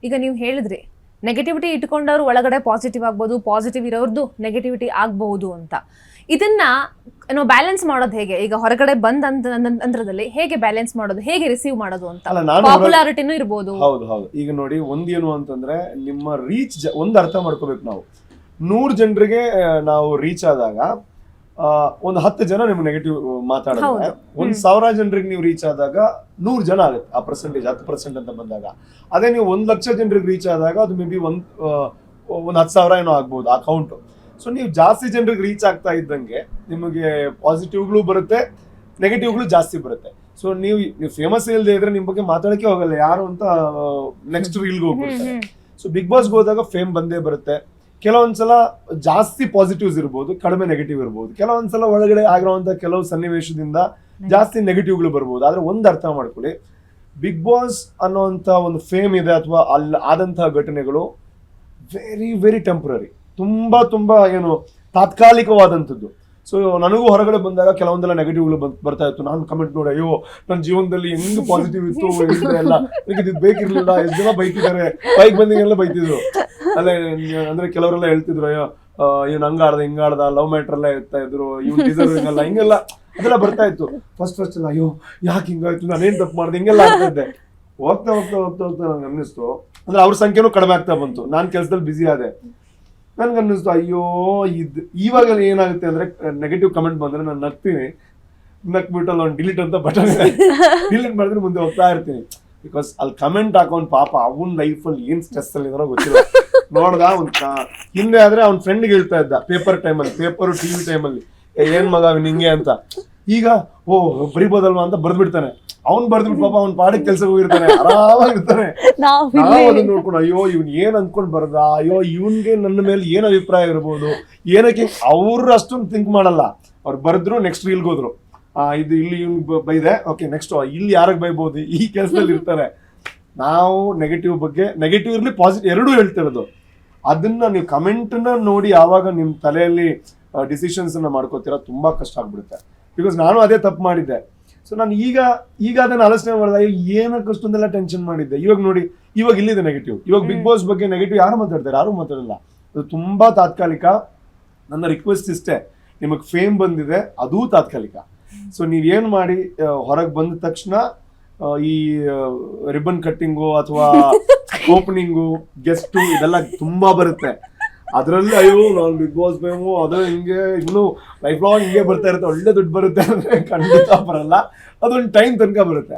ಈಗ ನೀವು ಹೇಳಿದ್ರಿ ನೆಗೆಟಿವಿಟಿ ಇಟ್ಕೊಂಡವ್ರು ಒಳಗಡೆ ಪಾಸಿಟಿವ್ ಆಗ್ಬೋದು, ಪಾಸಿಟಿವ್ ಇರೋರ್ದು ನೆಗೆಟಿವಿಟಿ ಆಗಬಹುದು ಅಂತ. ಇದನ್ನ ಏನೋ ಬ್ಯಾಲೆನ್ಸ್ ಮಾಡೋದು ಹೇಗೆ? ಈಗ ಹೊರಗಡೆ ಬಂದ ಅಂತರದಲ್ಲಿ ಹೇಗೆ ಬ್ಯಾಲೆನ್ಸ್ ಮಾಡೋದು, ಹೇಗೆ ರಿಸೀವ್ ಮಾಡೋದು ಅಂತ? ಪಾಪ್ಯುಲಾರಿಟಿನೂ ಇರ್ಬೋದು. ಹೌದು ಹೌದು. ಈಗ ನೋಡಿ, ಒಂದೇನು ಅಂತಂದ್ರೆ ನಿಮ್ಮ ರೀಚ್ ಒಂದು ಅರ್ಥ ಮಾಡ್ಕೋಬೇಕು. ನಾವು 100 ಜನರಿಗೆ ನಾವು ರೀಚ್ ಆದಾಗ ಒಂದು 10 ಜನ ನಿಮ್ಗೆ ನೆಗೆಟಿವ್ ಮಾತಾಡಿದ್ರೆ, 1,000 ಜನರಿಗೆ ನೀವು ರೀಚ್ ಆದಾಗ 100 ಜನ ಆಗುತ್ತೆ ಆ ಪರ್ಸೆಂಟೇಜ್, 10% ಅಂತ ಬಂದಾಗ. ಅದೇ ನೀವು 1,00,000 ಜನರಿಗೆ ರೀಚ್ ಆದಾಗ ಅದು ಮೇ ಬಿ ಒಂದು 10,000 ಏನೋ ಆಗ್ಬೋದು ಆ ಕೌಂಟು. ಸೊ ನೀವು ಜಾಸ್ತಿ ಜನರಿಗೆ ರೀಚ್ ಆಗ್ತಾ ಇದ್ದಂಗೆ ನಿಮಗೆ ಪಾಸಿಟಿವ್ಗಳು ಬರುತ್ತೆ, ನೆಗೆಟಿವ್ಗಳು ಜಾಸ್ತಿ ಬರುತ್ತೆ. ಸೊ ನೀವು ಫೇಮಸ್ ಇಲ್ಲದೆ ಇದ್ರೆ ನಿಮ್ ಬಗ್ಗೆ ಮಾತಾಡಕ್ಕೆ ಹೋಗಲ್ಲ ಯಾರು ಅಂತ, ನೆಕ್ಸ್ಟ್ ರೀಲ್ಗೆ ಹೋಗ್ಬಿಡ್ತಾರೆ. ಸೊ ಬಿಗ್ ಬಾಸ್ಗೆ ಹೋದಾಗ ಫೇಮ್ ಬಂದೇ ಬರುತ್ತೆ. ಕೆಲವೊಂದ್ಸಲ ಜಾಸ್ತಿ ಪಾಸಿಟಿವ್ಸ್ ಇರ್ಬೋದು, ಕಡಿಮೆ ನೆಗೆಟಿವ್ ಇರ್ಬೋದು. ಕೆಲವೊಂದ್ಸಲ ಒಳಗಡೆ ಆಗಿರುವಂತ ಕೆಲವು ಸನ್ನಿವೇಶದಿಂದ ಜಾಸ್ತಿ ನೆಗೆಟಿವ್ಗಳು ಬರ್ಬೋದು. ಆದ್ರೆ ಒಂದು ಅರ್ಥ ಮಾಡ್ಕೊಳ್ಳಿ, ಬಿಗ್ ಬಾಸ್ ಅನ್ನೋಂಥ ಒಂದು ಫೇಮ್ ಇದೆ ಅಥವಾ ಅಲ್ಲಿ ಆದಂತಹ ಘಟನೆಗಳು ವೆರಿ ವೆರಿ ಟೆಂಪ್ರರಿ, ತುಂಬಾ ಏನು ತಾತ್ಕಾಲಿಕವಾದಂಥದ್ದು. ಸೊ ನನಗೂ ಹೊರಗಡೆ ಬಂದಾಗ ಕೆಲವೊಂದೆಲ್ಲ ನೆಗೆಟಿವ್ಗಳು ಬರ್ತಾ ಇತ್ತು. ನಾನು ಕಮೆಂಟ್ ನೋಡಿ, ಅಯ್ಯೋ ನನ್ನ ಜೀವನದಲ್ಲಿ ಹೆಂಗ್ ಪಾಸಿಟಿವ್ ಇತ್ತು ಎಲ್ಲ, ನನಗೆ ಇದು ಬೇಕಿರ್ಲಿಲ್ಲ, ಎಷ್ಟು ಜನ ಬೈತಿದ್ದಾರೆ, ಬೈಕ್ ಬಂದಿಗೆಲ್ಲ ಬೈತಿದ್ರು. ಅಲ್ಲೇ ಅಂದ್ರೆ ಕೆಲವರೆಲ್ಲ ಹೇಳ್ತಿದ್ರು, ಅಯ್ಯೋ ಇವ್ನು ಹಂಗಾಡ್ದ ಹಿಂಗಾಡ್ದ, ಲವ್ ಮ್ಯಾಟ್ರ್ ಎಲ್ಲ ಇರ್ತಾ ಇದ್ರು, ಇವ್ನು ಡಿಸರ್ವಿಂಗ್ ಅಲ್ಲ, ಹಿಂಗೆಲ್ಲ ಅದೆಲ್ಲ ಬರ್ತಾ ಇತ್ತು. ಫಸ್ಟ್ ಎಲ್ಲ ಅಯ್ಯೋ ಯಾಕೆ ಹಿಂಗಾಯ್ತು, ನಾನೇನ್ ತಪ್ಪು ಮಾಡ್ದೆ, ಹಿಂಗೆಲ್ಲ ಆಗ್ತಾ ಇದ್ದೆ. ಹೋಗ್ತಾ ನಂಗೆ ಅನ್ನಿಸ್ತು, ಅಂದ್ರೆ ಅವ್ರ ಸಂಖ್ಯೆನೂ ಕಡಿಮೆ ಆಗ್ತಾ ಬಂತು. ನಾನ್ ಕೆಲ್ಸದಲ್ಲಿ ಬ್ಯುಸಿ ಆದೆ. ನನ್ಗೆ ಅನ್ನಿಸ್ತು, ಅಯ್ಯೋ ಇವಾಗ ಏನಾಗುತ್ತೆ ಅಂದ್ರೆ ನೆಗೆಟಿವ್ ಕಮೆಂಟ್ ಬಂದ್ರೆ ನಾನು ನಗ್ತೀನಿ, ನಕ್ಬಿಟ್ಟು ಒಂದು ಡಿಲೀಟ್ ಅಂತ ಬಟನ್ ಇದೆ, ಡಿಲೀಟ್ ಮಾಡಿದ್ರೆ ಮುಂದೆ ಹೋಗ್ತಾ ಇರ್ತೀನಿ. ಬಿಕಾಸ್ ಅಲ್ಲಿ ಕಮೆಂಟ್ ಹಾಕೋನ್ ಪಾಪ ಅವನ್ ಲೈಫಲ್ಲಿ ಏನ್ ಸ್ಟ್ರೆಸ್ ಅಲ್ಲಿ ಇದಾರೋ ಗೊತ್ತಿಲ್ಲ. ನೋಡ್ದ ಹಿಂದೆ ಆದ್ರೆ ಅವ್ನ ಫ್ರೆಂಡ್ಗೆ ಹೇಳ್ತಾ ಇದ್ದ ಪೇಪರ್ ಟಿವಿ ಟೈಮಲ್ಲಿ, ಏನ್ ಮಗ ನಿಂಗೆ ಅಂತ. ಈಗ ಬರಿಬೋದಲ್ವಾ ಅಂತ ಬರ್ದ್ಬಿಡ್ತಾನೆ. ಅವ್ನ್ ಬರ್ದ್ಬಿಟ್ಟು ಪಾಪ ಅವ್ನ್ ಪಾಡಿಗೆ ಕೆಲ್ಸಕ್ಕೆ ಹೋಗಿರ್ತಾನೆ, ಆರಾಮಾಗಿರ್ತಾನೆ. ನಾವು ಅದನ್ನ ನೋಡ್ಕೊಂಡು ಅಯ್ಯೋ ಇವ್ನ್ ಏನ್ ಅನ್ಕೊಂಡ್ ಬರ್ದ, ಅಯ್ಯೋ ಇವನ್ಗೆ ನನ್ನ ಮೇಲೆ ಏನ್ ಅಭಿಪ್ರಾಯ ಇರ್ಬೋದು, ಏನಕ್ಕೆ ಅವ್ರು ಅಷ್ಟೊಂದು ಥಿಂಕ್ ಮಾಡಲ್ಲ. ಅವ್ರು ಬರ್ದ್ರು ನೆಕ್ಸ್ಟ್ ರೀಲ್ಗೆ ಹೋದ್ರು, ಇದು ಇಲ್ಲಿ ಇವ್ನ್ ಬೈದೆ, ಓಕೆ ನೆಕ್ಸ್ಟ್ ಇಲ್ಲಿ ಯಾರಿಗೆ ಬೈಬಹುದು, ಈ ಕೆಲಸದಲ್ಲಿ ಇರ್ತಾರೆ. ನಾವು ನೆಗೆಟಿವ್ ಇರ್ಲಿ ಪಾಸಿಟಿವ್ ಎರಡೂ ಹೇಳ್ತಿರೋದು. ಅದನ್ನ ನೀವು ಕಮೆಂಟ್ ನ ನೋಡಿ ಯಾವಾಗ ನಿಮ್ ತಲೆಯಲ್ಲಿ ಡಿಸಿಷನ್ಸ್ ಅನ್ನ ಮಾಡ್ಕೋತೀರಾ ತುಂಬಾ ಕಷ್ಟ ಆಗ್ಬಿಡುತ್ತೆ. ಬಿಕಾಸ್ ನಾನು ಅದೇ ತಪ್ಪು ಮಾಡಿದ್ದೆ. ಸೊ ನಾನು ಈಗ ಅದನ್ನ ಆಲೋಚನೆ ಮಾಡಿದಾಗ ಏನಕ್ಕೆ ಅಷ್ಟೊಂದೆಲ್ಲ ಟೆನ್ಷನ್ ಮಾಡಿದ್ದೆ. ಇವಾಗ ನೋಡಿ, ಇವಾಗ ಇಲ್ಲಿದೆ ನೆಗೆಟಿವ್. ಇವಾಗ ಬಿಗ್ ಬಾಸ್ ಬಗ್ಗೆ ನೆಗೆಟಿವ್ ಯಾರು ಮಾತಾಡ್ತಾರೆ? ಯಾರು ಮಾತಾಡಲ್ಲ. ಅದು ತುಂಬಾ ತಾತ್ಕಾಲಿಕ. ನನ್ನ ರಿಕ್ವೆಸ್ಟ್ ಇಷ್ಟೇ, ನಿಮಗೆ ಫೇಮ್ ಬಂದಿದೆ, ಅದೂ ತಾತ್ಕಾಲಿಕ. ಸೊ ನೀವೇನ್ ಮಾಡಿ, ಹೊರಗೆ ಬಂದ ತಕ್ಷಣ ಈ ರಿಬನ್ ಕಟ್ಟಿಂಗು ಅಥವಾ ಓಪನಿಂಗು, ಗೆಸ್ಟ್ ಇದೆಲ್ಲ ತುಂಬಾ ಬರುತ್ತೆ. ಅದ್ರಲ್ಲಿ ಅಯ್ಯೋ ನಾನು ಬಿಗ್ ಬಾಸ್ ಫೇಮು ಅದು ಹಿಂಗೆ ಇನ್ನು ಲೈಫ್ ಲಾಂಗ್ ಹಿಂಗೆ ಬರ್ತಾ ಇರುತ್ತೆ, ಒಳ್ಳೆ ದುಡ್ಡು ಬರುತ್ತೆ ಅಂದ್ರೆ ಖಂಡಿತ ಬರಲ್ಲ. ಅದೊಂದು ಟೈಮ್ ತನಕ ಬರುತ್ತೆ.